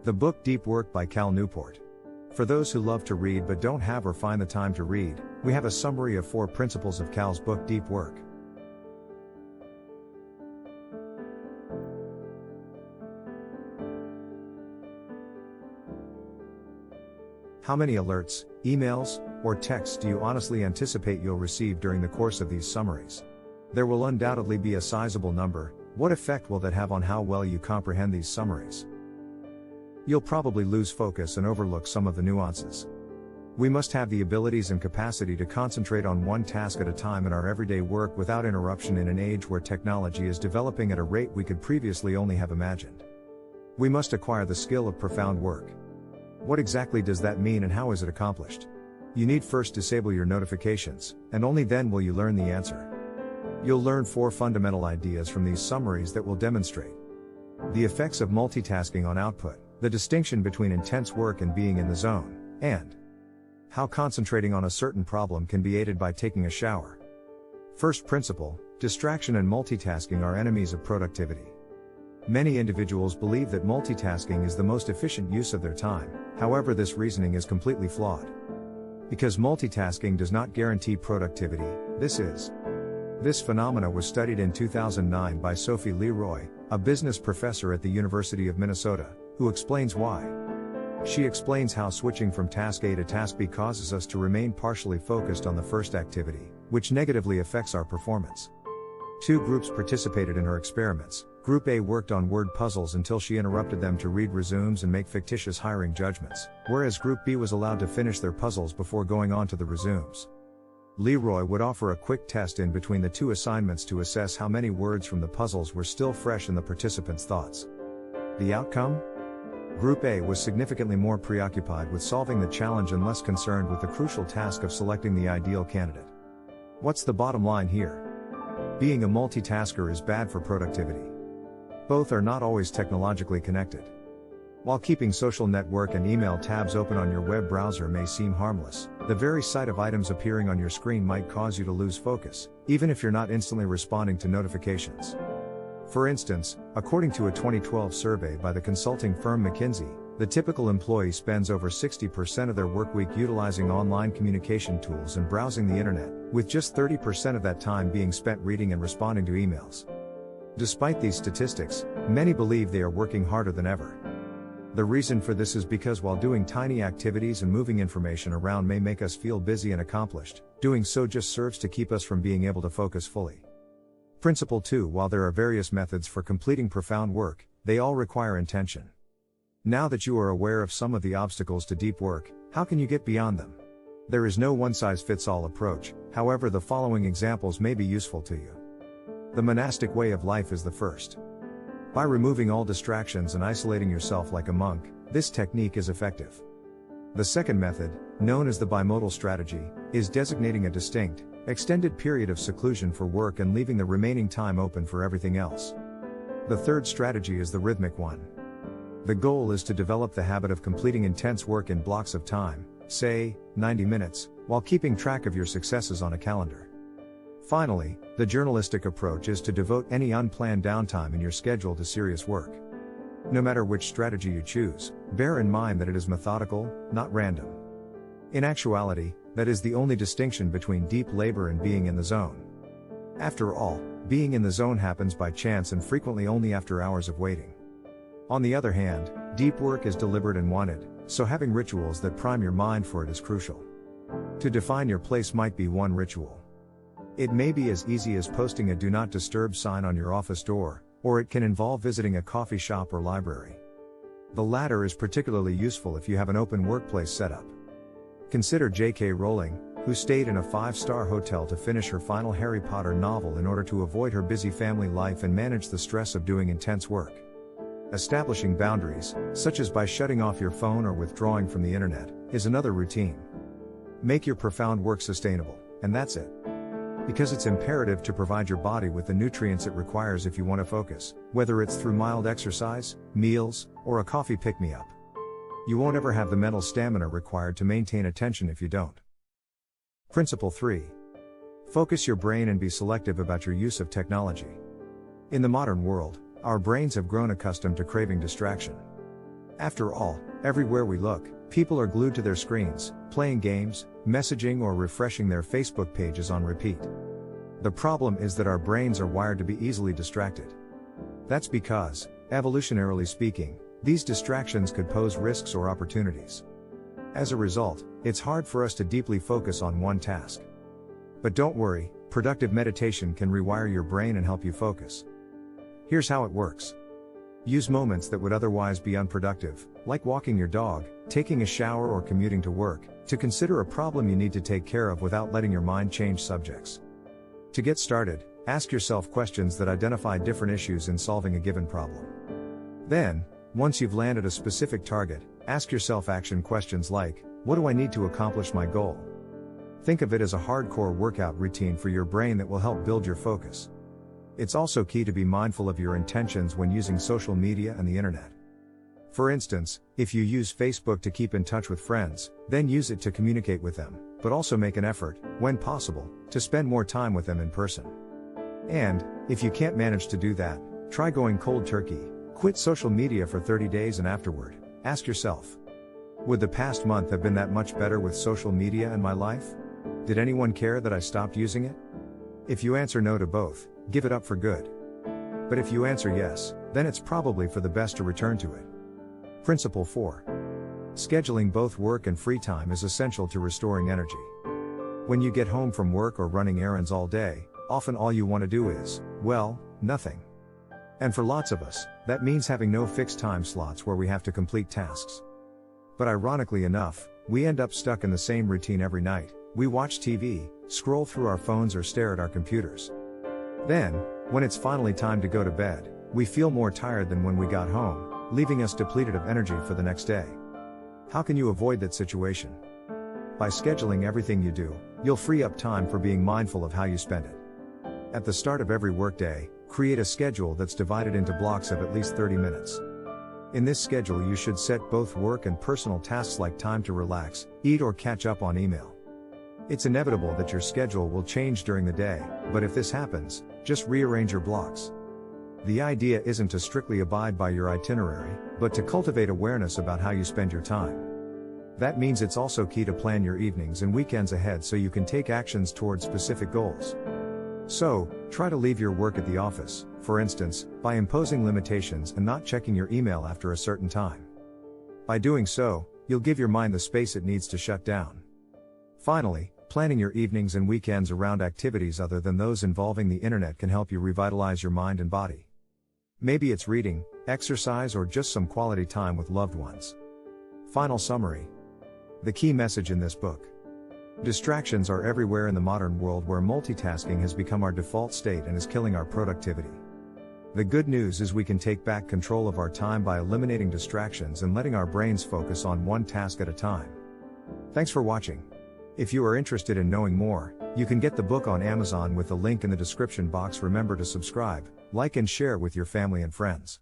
The book Deep Work by Cal Newport. For those who love to read but don't have or find the time to read, we have a summary of 4 principles of Cal's book Deep Work. How many alerts, emails, or texts do you honestly anticipate you'll receive during the course of these summaries? There will undoubtedly be a sizable number. What effect will that have on how well you comprehend these summaries? You'll probably lose focus and overlook some of the nuances. We must have the abilities and capacity to concentrate on one task at a time in our everyday work without interruption in an age where technology is developing at a rate we could previously only have imagined. We must acquire the skill of profound work. What exactly does that mean and how is it accomplished? You need first disable your notifications, and only then will you learn the answer. You'll learn 4 fundamental ideas from these summaries that will demonstrate the effects of multitasking on output, the distinction between intense work and being in the zone, and how concentrating on a certain problem can be aided by taking a shower. First principle: distraction and multitasking are enemies of productivity. Many individuals believe that multitasking is the most efficient use of their time. However, this reasoning is completely flawed. Because multitasking does not guarantee productivity, This phenomena was studied in 2009 by Sophie Leroy, a business professor at the University of Minnesota, who explains why. She explains how switching from task A to task B causes us to remain partially focused on the first activity, which negatively affects our performance. 2 groups participated in her experiments. Group A worked on word puzzles until she interrupted them to read resumes and make fictitious hiring judgments, whereas Group B was allowed to finish their puzzles before going on to the resumes. Leroy would offer a quick test in between the 2 assignments to assess how many words from the puzzles were still fresh in the participants' thoughts. The outcome? Group A was significantly more preoccupied with solving the challenge and less concerned with the crucial task of selecting the ideal candidate. What's the bottom line here? Being a multitasker is bad for productivity. Both are not always technologically connected. While keeping social network and email tabs open on your web browser may seem harmless, the very sight of items appearing on your screen might cause you to lose focus, even if you're not instantly responding to notifications. For instance, according to a 2012 survey by the consulting firm McKinsey, the typical employee spends over 60% of their workweek utilizing online communication tools and browsing the internet, with just 30% of that time being spent reading and responding to emails. Despite these statistics, many believe they are working harder than ever. The reason for this is because while doing tiny activities and moving information around may make us feel busy and accomplished, doing so just serves to keep us from being able to focus fully. Principle 2: While there are various methods for completing profound work, they all require intention. Now that you are aware of some of the obstacles to deep work, how can you get beyond them? There is no one-size-fits-all approach, however the following examples may be useful to you. The monastic way of life is the first. By removing all distractions and isolating yourself like a monk, this technique is effective. The second method, known as the bimodal strategy, is designating a distinct, extended period of seclusion for work and leaving the remaining time open for everything else. The third strategy is the rhythmic one. The goal is to develop the habit of completing intense work in blocks of time, say, 90 minutes, while keeping track of your successes on a calendar. Finally, the journalistic approach is to devote any unplanned downtime in your schedule to serious work. No matter which strategy you choose, bear in mind that it is methodical, not random. In actuality, that is the only distinction between deep labor and being in the zone. After all, being in the zone happens by chance and frequently only after hours of waiting. On the other hand, deep work is deliberate and wanted, so having rituals that prime your mind for it is crucial. To define your place might be one ritual. It may be as easy as posting a do not disturb sign on your office door, or it can involve visiting a coffee shop or library. The latter is particularly useful if you have an open workplace setup. Consider J.K. Rowling, who stayed in a 5-star hotel to finish her final Harry Potter novel in order to avoid her busy family life and manage the stress of doing intense work. Establishing boundaries, such as by shutting off your phone or withdrawing from the internet, is another routine. Make your profound work sustainable, and that's it. Because it's imperative to provide your body with the nutrients it requires if you want to focus, whether it's through mild exercise, meals, or a coffee pick-me-up. You won't ever have the mental stamina required to maintain attention if you don't. Principle 3. Focus your brain and be selective about your use of technology. In the modern world, our brains have grown accustomed to craving distraction. After all, everywhere we look, people are glued to their screens, playing games, messaging, or refreshing their Facebook pages on repeat. The problem is that our brains are wired to be easily distracted. That's because, evolutionarily speaking, these distractions could pose risks or opportunities. As a result, it's hard for us to deeply focus on one task. But don't worry, productive meditation can rewire your brain and help you focus. Here's how it works. Use moments that would otherwise be unproductive, like walking your dog, taking a shower, or commuting to work, to consider a problem you need to take care of without letting your mind change subjects. To get started, ask yourself questions that identify different issues in solving a given problem. Then, once you've landed a specific target, ask yourself action questions like, what do I need to accomplish my goal? Think of it as a hardcore workout routine for your brain that will help build your focus. It's also key to be mindful of your intentions when using social media and the internet. For instance, if you use Facebook to keep in touch with friends, then use it to communicate with them, but also make an effort, when possible, to spend more time with them in person. And, if you can't manage to do that, try going cold turkey, quit social media for 30 days and afterward, ask yourself, would the past month have been that much better with social media and my life? Did anyone care that I stopped using it? If you answer no to both, give it up for good. But if you answer yes, then it's probably for the best to return to it. Principle 4. Scheduling both work and free time is essential to restoring energy. When you get home from work or running errands all day, often all you want to do is, well, nothing. And for lots of us, that means having no fixed time slots where we have to complete tasks. But ironically enough, we end up stuck in the same routine every night. We watch TV, scroll through our phones, or stare at our computers. Then, when it's finally time to go to bed, we feel more tired than when we got home, leaving us depleted of energy for the next day. How can you avoid that situation? By scheduling everything you do, you'll free up time for being mindful of how you spend it. At the start of every workday, create a schedule that's divided into blocks of at least 30 minutes. In this schedule, you should set both work and personal tasks like time to relax, eat, or catch up on email. It's inevitable that your schedule will change during the day, but if this happens, just rearrange your blocks. The idea isn't to strictly abide by your itinerary, but to cultivate awareness about how you spend your time. That means it's also key to plan your evenings and weekends ahead so you can take actions towards specific goals. So, try to leave your work at the office, for instance, by imposing limitations and not checking your email after a certain time. By doing so, you'll give your mind the space it needs to shut down. Finally, planning your evenings and weekends around activities other than those involving the internet can help you revitalize your mind and body. Maybe it's reading, exercise, or just some quality time with loved ones. Final summary. The key message in this book. Distractions are everywhere in the modern world where multitasking has become our default state and is killing our productivity. The good news is we can take back control of our time by eliminating distractions and letting our brains focus on one task at a time. Thanks for watching. If you are interested in knowing more, you can get the book on Amazon with the link in the description box. Remember to subscribe, like, and share with your family and friends.